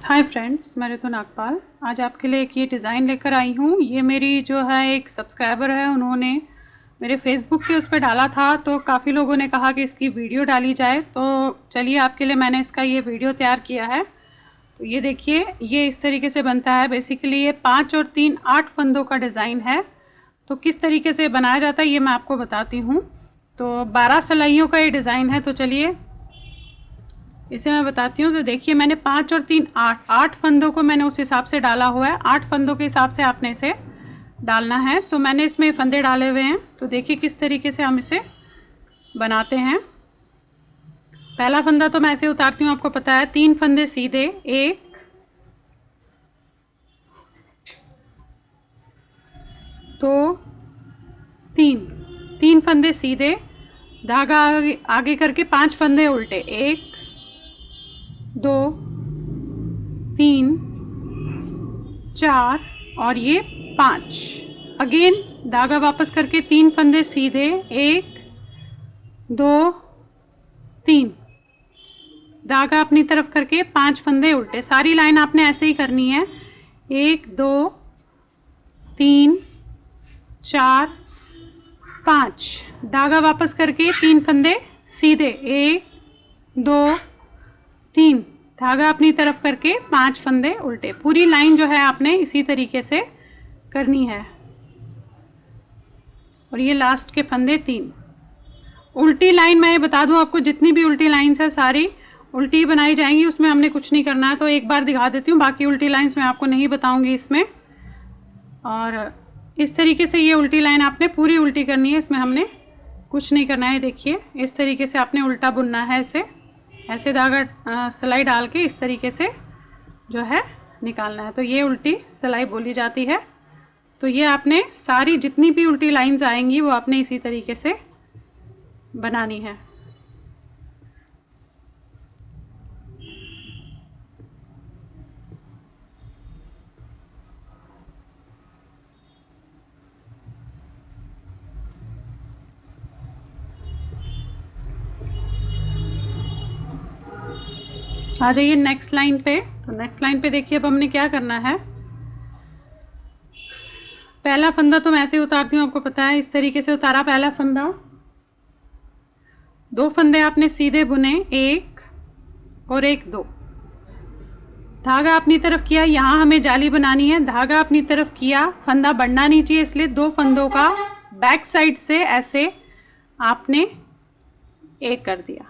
Hi friends, मैं ऋतु नागपाल आज आपके लिए एक ये डिज़ाइन लेकर आई हूँ। ये मेरी जो है एक सब्सक्राइबर है, उन्होंने मेरे फेसबुक पे उस पर डाला था, तो काफ़ी लोगों ने कहा कि इसकी वीडियो डाली जाए। तो चलिए आपके लिए मैंने इसका ये वीडियो तैयार किया है। तो ये देखिए, ये इस तरीके से बनता है। बेसिकली ये 5 और 3 8 फंदों का डिज़ाइन है। तो किस तरीके से बनाया जाता है ये मैं आपको बताती हूँ। तो 12 सिलाइयों का ये डिज़ाइन है। तो चलिए इसे मैं बताती हूँ। तो देखिए, मैंने 5 और 3 8 फंदों को मैंने उस हिसाब से डाला हुआ है। 8 फंदों के हिसाब से आपने इसे डालना है। तो मैंने इसमें फंदे डाले हुए हैं। तो देखिए किस तरीके से हम इसे बनाते हैं। पहला फंदा तो मैं ऐसे उतारती हूँ, आपको पता है। 3 फंदे सीधे, 1 2 3 फंदे सीधे, धागा आगे करके 5 फंदे उल्टे, 1 2 3 4 और ये 5। अगेन धागा वापस करके 3 फंदे सीधे, 1 2 3, धागा अपनी तरफ करके 5 फंदे उल्टे। सारी लाइन आपने ऐसे ही करनी है। 1 2 3 4 5, धागा वापस करके 3 फंदे सीधे, 1 2 3, धागा अपनी तरफ करके 5 फंदे उल्टे। पूरी लाइन जो है आपने इसी तरीके से करनी है। और ये लास्ट के फंदे 3। उल्टी लाइन मैं ये बता दूं आपको, जितनी भी उल्टी लाइंस है सारी उल्टी बनाई जाएंगी, उसमें हमने कुछ नहीं करना है। तो एक बार दिखा देती हूँ, बाकी उल्टी लाइंस मैं आपको नहीं बताऊंगी इसमें। और इस तरीके से ये उल्टी लाइन आपने पूरी उल्टी करनी है, इसमें हमने कुछ नहीं करना है। देखिए इस तरीके से आपने उल्टा बुनना है। इसे ऐसे धागा सिलाई डाल के इस तरीके से जो है निकालना है। तो ये उल्टी सिलाई बोली जाती है। तो ये आपने सारी जितनी भी उल्टी लाइंस आएंगी वो आपने इसी तरीके से बनानी है। आ जाइए नेक्स्ट लाइन पे। तो नेक्स्ट लाइन पे देखिए, अब हमने क्या करना है। पहला फंदा तो मैं ऐसे उतारती हूँ, आपको पता है। इस तरीके से उतारा पहला फंदा। 2 फंदे आपने सीधे बुने, 1 और 1 2, धागा अपनी तरफ किया। यहाँ हमें जाली बनानी है। धागा अपनी तरफ किया, फंदा बढ़ना नहीं चाहिए, इसलिए 2 फंदों का बैक साइड से ऐसे आपने एक कर दिया।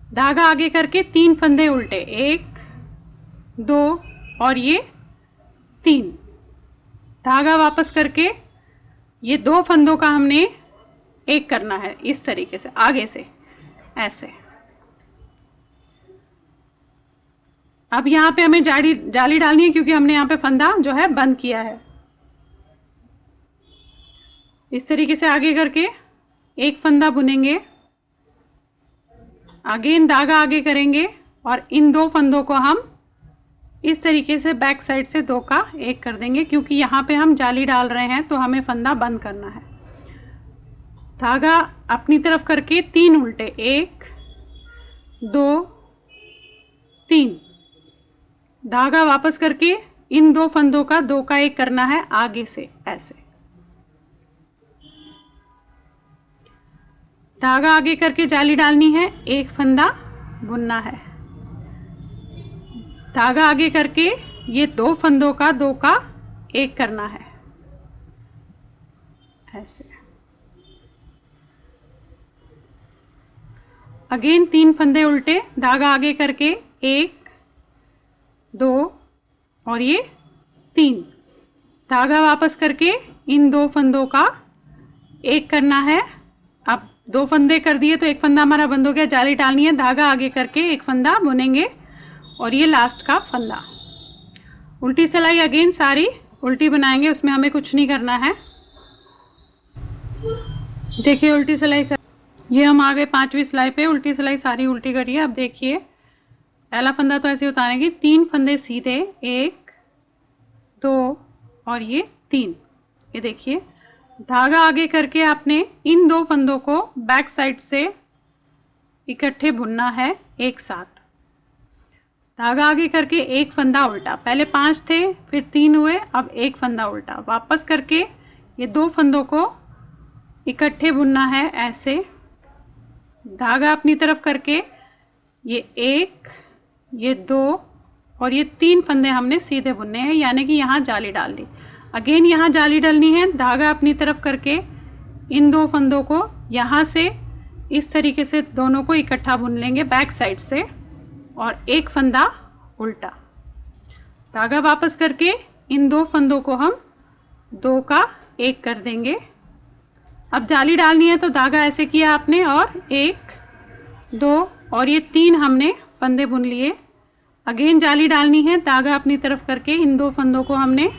धागा आगे करके 3 फंदे उल्टे, 1 2 और ये 3, धागा वापस करके ये 2 फंदों का हमने एक करना है। इस तरीके से आगे से ऐसे। अब यहाँ पे हमें जाली डालनी है, क्योंकि हमने यहाँ पे फंदा जो है बंद किया है। इस तरीके से आगे करके एक फंदा बुनेंगे, अगेन धागा आगे करेंगे और इन 2 फंदों को हम इस तरीके से बैक साइड से 2 का एक कर देंगे, क्योंकि यहाँ पे हम जाली डाल रहे हैं तो हमें फंदा बंद करना है। धागा अपनी तरफ करके 3 उल्टे, 1 2 3, धागा वापस करके इन 2 फंदों का 2 का एक करना है आगे से ऐसे। धागा आगे करके जाली डालनी है, एक फंदा बुनना है। धागा आगे करके ये 2 फंदों का 2 का एक करना है ऐसे। अगेन 3 फंदे उल्टे, धागा आगे करके 1 2 और ये 3, धागा वापस करके इन 2 फंदों का एक करना है। अब 2 फंदे कर दिए तो एक फंदा हमारा बंद हो गया। जाली डालनी है, धागा आगे करके एक फंदा बुनेंगे और ये लास्ट का फंदा। उल्टी सिलाई अगेन सारी उल्टी बनाएंगे, उसमें हमें कुछ नहीं करना है। देखिए उल्टी सिलाई कर, ये हम आ गए 5वीं सिलाई पे। उल्टी सिलाई सारी उल्टी करिए। अब देखिए पहला फंदा तो ऐसे उतारेंगे, 3 फंदे सीधे, 1 2 और ये 3। ये देखिए धागा आगे करके आपने इन 2 फंदों को बैक साइड से इकट्ठे बुनना है एक साथ। धागा आगे करके एक फंदा उल्टा, पहले 5 थे फिर 3 हुए, अब एक फंदा उल्टा, वापस करके ये 2 फंदों को इकट्ठे बुनना है ऐसे। धागा अपनी तरफ करके ये 1, ये 2 और ये 3 फंदे हमने सीधे बुनने हैं, यानी कि यहाँ जाली डाल दी। अगेन यहाँ जाली डालनी है, धागा अपनी तरफ करके इन 2 फंदों को यहाँ से इस तरीके से दोनों को इकट्ठा बुन लेंगे बैक साइड से, और एक फंदा उल्टा। धागा वापस करके इन 2 फंदों को हम 2 का 1 कर देंगे। अब जाली डालनी है तो धागा ऐसे किया आपने, और 1 2 और ये 3 हमने फंदे बुन लिए। अगेन जाली डालनी है, धागा अपनी तरफ करके इन 2 फंदों को हमने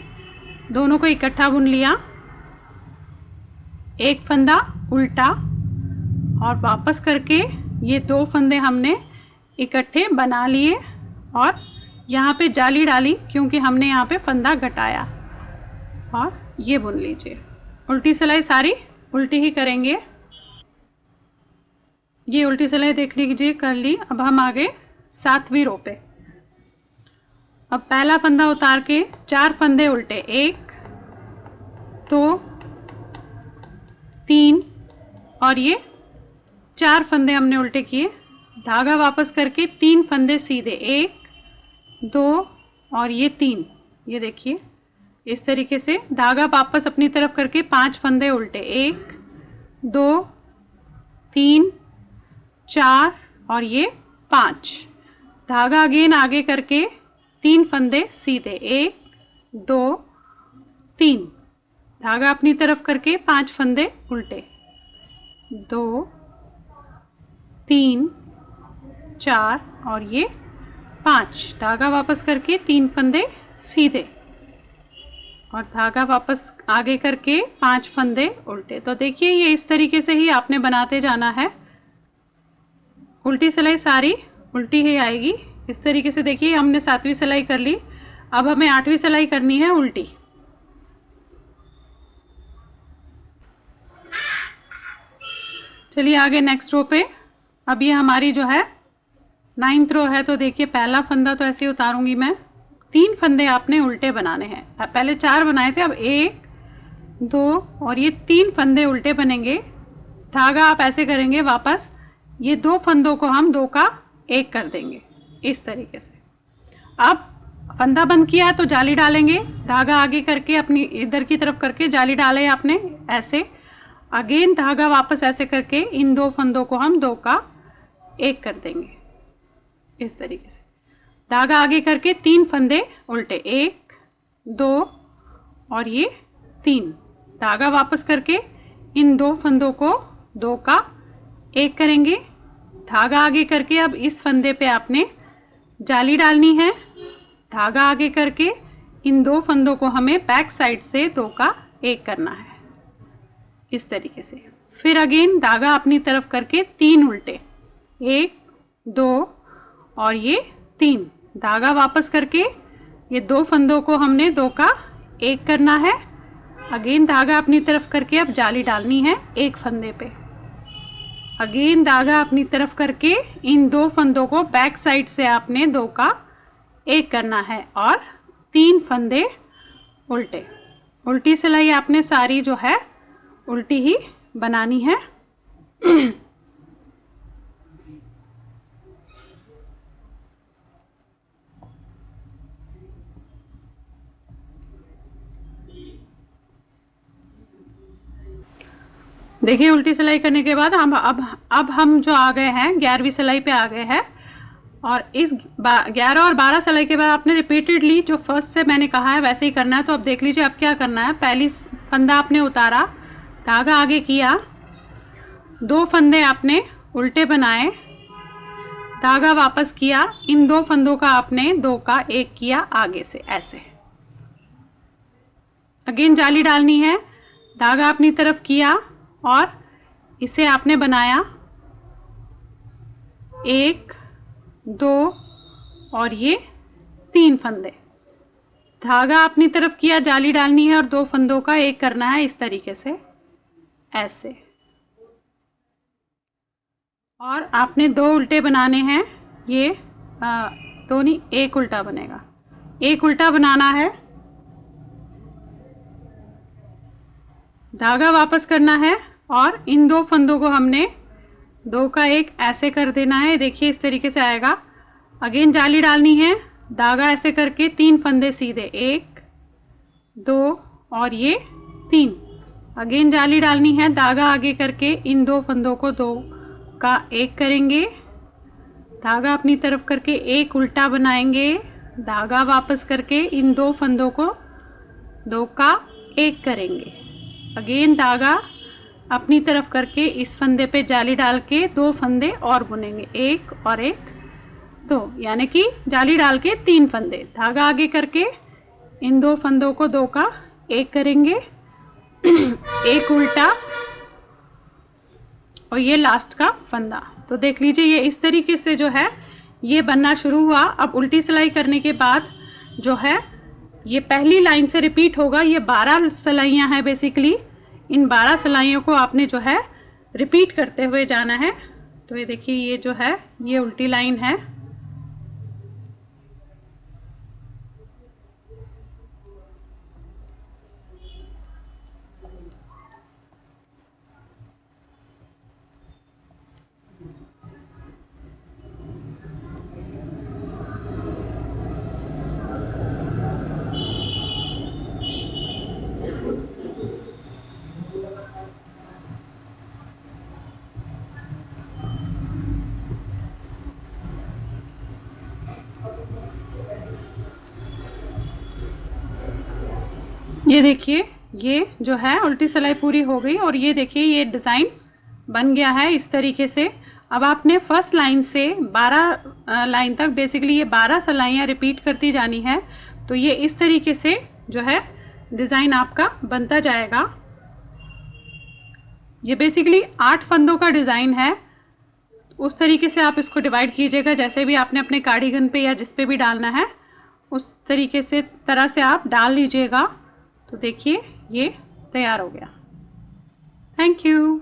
दोनों को इकट्ठा बुन लिया, एक फंदा उल्टा, और वापस करके ये 2 फंदे हमने इकट्ठे बना लिए और यहाँ पे जाली डाली क्योंकि हमने यहाँ पे फंदा घटाया, और ये बुन लीजिए। उल्टी सिलाई सारी उल्टी ही करेंगे। ये उल्टी सिलाई देख लीजिए कर ली। अब हम आगे 7वीं रो पे। अब पहला फंदा उतार के 4 फंदे उल्टे, 1 2 3 और ये 4 फंदे हमने उल्टे किए। धागा वापस करके 3 फंदे सीधे, 1 2 और ये 3, ये देखिए इस तरीके से। धागा वापस अपनी तरफ करके 5 फंदे उल्टे, 1 2 3 4 और ये 5। धागा अगेन आगे करके 3 फंदे सीधे, 1 2 3। धागा अपनी तरफ करके 5 फंदे उल्टे, 2 3 4 और ये 5। धागा वापस करके 3 फंदे सीधे और धागा वापस आगे करके 5 फंदे उल्टे। तो देखिए ये इस तरीके से ही आपने बनाते जाना है। उल्टी सिलाई सारी उल्टी ही आएगी। इस तरीके से देखिए हमने 7वीं सिलाई कर ली। अब हमें 8वीं सिलाई करनी है उल्टी। चलिए आगे नेक्स्ट रो पे। अब ये हमारी जो है 9th रो है। तो देखिए पहला फंदा तो ऐसे उतारूंगी मैं। 3 फंदे आपने उल्टे बनाने हैं। पहले 4 बनाए थे, अब 1 2 और ये 3 फंदे उल्टे बनेंगे। धागा आप ऐसे करेंगे, वापस ये 2 फंदों को हम 2 का 1 कर देंगे इस तरीके से। अब फंदा बंद किया है तो जाली डालेंगे। धागा आगे करके अपनी इधर की तरफ करके जाली डाले आपने ऐसे। अगेन धागा वापस ऐसे करके इन 2 फंदों को हम 2 का 1 कर देंगे इस तरीके से। धागा आगे करके 3 फंदे उल्टे, 1 2 और ये 3। धागा वापस करके इन 2 फंदों को 2 का 1 करेंगे। धागा आगे करके अब इस फंदे पे आपने जाली डालनी है। धागा आगे करके इन 2 फंदों को हमें बैक साइड से 2 का 1 करना है इस तरीके से। फिर अगेन धागा अपनी तरफ करके 3 उल्टे, 1 2 और ये 3। धागा वापस करके ये 2 फंदों को हमने 2 का 1 करना है। अगेन धागा अपनी तरफ करके अब जाली डालनी है एक फंदे पे। अगेन धागा अपनी तरफ करके इन 2 फंदों को बैक साइड से आपने 2 का 1 करना है और 3 फंदे उल्टे। उल्टी सिलाई आपने सारी जो है उल्टी ही बनानी है। देखिए उल्टी सिलाई करने के बाद हम अब हम जो आ गए हैं 11वीं सिलाई पे आ गए हैं। और इस 11 और 12 सिलाई के बाद आपने रिपीटेडली जो फर्स्ट से मैंने कहा है वैसे ही करना है। तो अब देख लीजिए अब क्या करना है। पहली फंदा आपने उतारा, धागा आगे किया, 2 फंदे आपने उल्टे बनाए, धागा वापस किया, इन 2 फंदों का आपने 2 का 1 किया आगे से ऐसे। अगेन जाली डालनी है। धागा अपनी तरफ किया और इसे आपने बनाया 1 2 और ये 3 फंदे। धागा अपनी तरफ किया, जाली डालनी है और 2 फंदों का 1 करना है इस तरीके से ऐसे। और आपने 2 उल्टे बनाने हैं। ये दो नहीं, एक उल्टा बनेगा। एक उल्टा बनाना है, धागा वापस करना है और इन दो फंदों को हमने दो का एक ऐसे कर देना है। देखिए इस तरीके से आएगा। अगेन जाली डालनी है, धागा ऐसे करके 3 फंदे सीधे, 1 2 और ये 3। अगेन जाली डालनी है, धागा आगे करके इन दो फंदों को दो का एक करेंगे, धागा अपनी तरफ करके एक उल्टा बनाएंगे, धागा वापस करके इन दो फंदों को दो का एक करेंगे। अगेन धागा अपनी तरफ करके इस फंदे पे जाली डाल के 2 फंदे और बुनेंगे, 1 और 1 2, यानी कि जाली डाल के 3 फंदे, धागा आगे करके इन दो फंदों को दो का एक करेंगे, एक उल्टा और ये लास्ट का फंदा। तो देख लीजिए ये इस तरीके से जो है ये बनना शुरू हुआ। अब उल्टी सिलाई करने के बाद जो है ये पहली लाइन से रिपीट होगा। ये 12 सिलाइयाँ हैं बेसिकली। इन 12 सिलाइयों को आपने जो है रिपीट करते हुए जाना है। तो ये देखिए ये जो है ये उल्टी लाइन है। ये देखिए ये जो है उल्टी सिलाई पूरी हो गई और ये देखिए ये डिज़ाइन बन गया है इस तरीके से। अब आपने फर्स्ट लाइन से 12 लाइन तक बेसिकली ये 12 सिलाइयाँ रिपीट करती जानी है। तो ये इस तरीके से जो है डिज़ाइन आपका बनता जाएगा। ये बेसिकली 8 फंदों का डिज़ाइन है। उस तरीके से आप इसको डिवाइड कीजिएगा, जैसे भी आपने अपने कार्डिगन पे या जिस पे भी डालना है उस तरीके से तरह से आप डाल लीजिएगा। तो देखिए ये तैयार हो गया। Thank you.